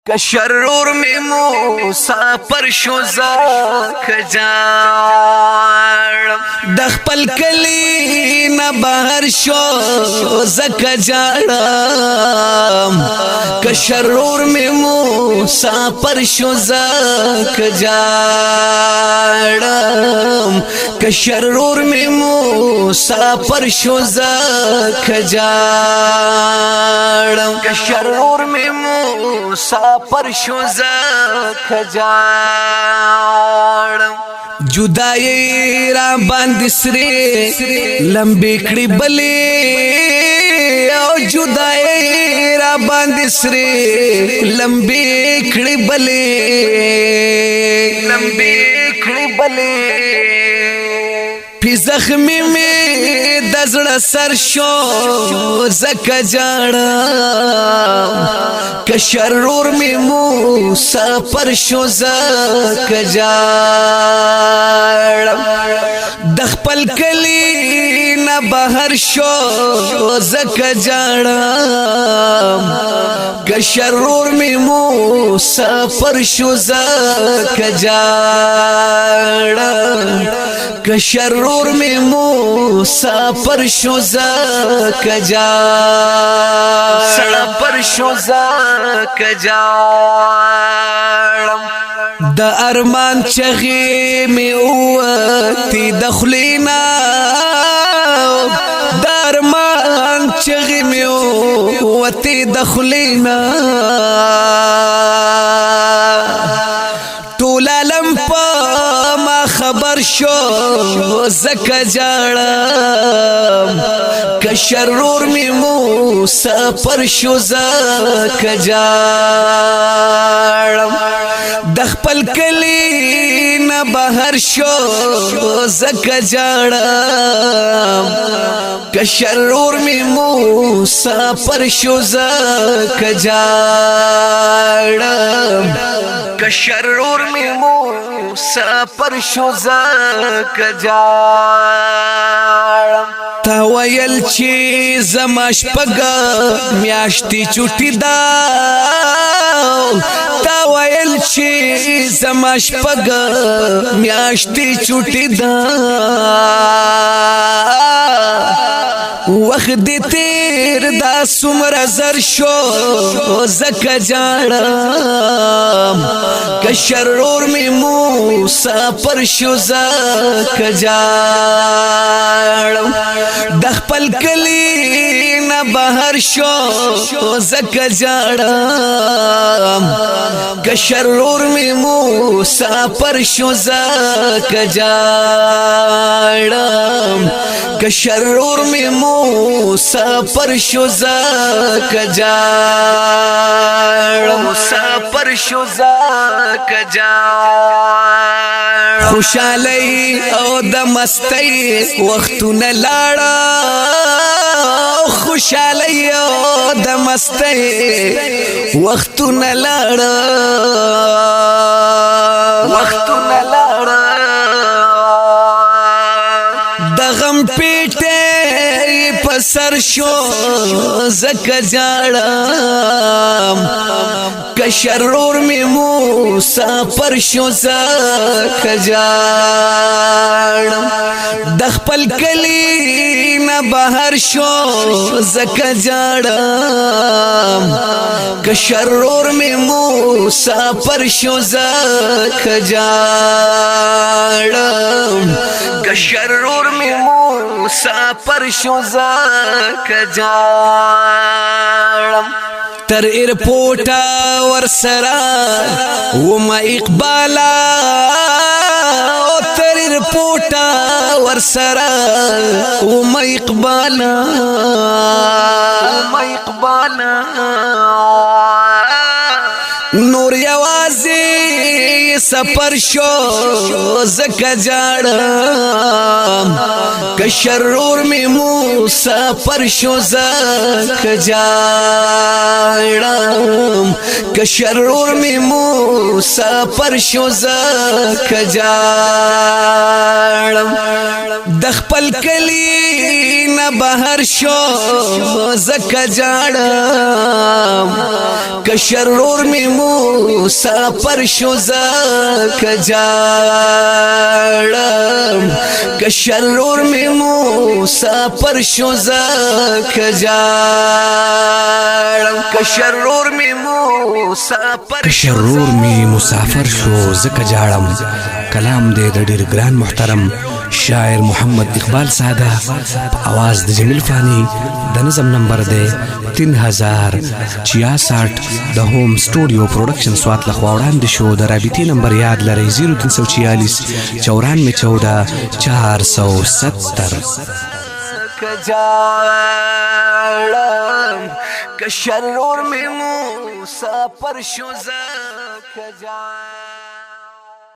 کشرور می مسافر شو زکه جاړم د خپل کلی نه بهر شو زکه جاړم کشرور می مسافر شو زکه جاړم کشرور می مسافر شو زکه جاړم کشرور می مسافر شو زکه جاړم جدائی را باندې سری لمبی کړي بلې او جدائی را باندې سری لمبی کړي بلې لمبی کړي بلې پی زخمی می دزړه سر شو زکه جاړم کشرور می مسافر شو زکه جاړم د خپل کلی نه بهر شو زکه جاړم کشرور می مسافر شو زکه جاړم کشرور می مسافر شو زکه جاړم سړپر شو زکه جاړم د ارمان چغې می اوتی د خلینا د ارمان چغې می اوتی د خلینا ټول عالم په ما خبر شو زکه جاړم کشرور می مسافر شو زکه جاړم د خپل کلی نه بهر شو زکه جاړم کشرور می مسافر شو زکه جاړم کشرور می مسافر شو زکه جاړم تا ویل چې زما شپږ میاشتې چوټي دا تا ویل چې زما شپږ میاشتې چوټي دا وخت دې تیر دا څومره زر شو زکه جاړم کشرور می مسافر شو زکه جاړم د خپل کلی نه بهر شو زکه جاړم کشرور می مسافر شو زکه جاړم کشرور می مسافر شو زکه جاړم مسافر شو زکه جاړم خوشالۍ او د مستی وختونه لاړه خوشالۍ او د مستی وختونه لاړه وختونه لاړه د غم پیټه پسر شو زکه جاړم کشرور می مسافر شو زکه جاړم د خپل کلی نه بهر شو زکه جاړم کشرور می مسافر شو زکه جاړم کشرور می مسافر شو زکه جاړم تر ایرپورټا ورسره وما اقبالا تر ایرپورټا ورسره وما اقبالا وما اقبالا نور یوازې سفر شو زکا جاڑم کشرور می مسافر شو زکا جاڑم کشرور می مسافر شو زکا جاڑم دخپل کلی نه بهر شو زکا جاڑم کشرور می مسافر شو زکا جاڑم کشرور می مسافر شو زکا جاڑم کشرور می مسافر شو زکا جاڑم کلام دے د ډیر ګران محترم شاعر محمد اقبال ساده په आवाज د جمیل فانی د نظم نمبر دی 3066 د هوم سټوډیو پروډکشن سوات لخوا وړاندې شو د رابطې نمبر یاد لرئ 0346 9414 470 کشرور می مسافر شو زکا جاڑم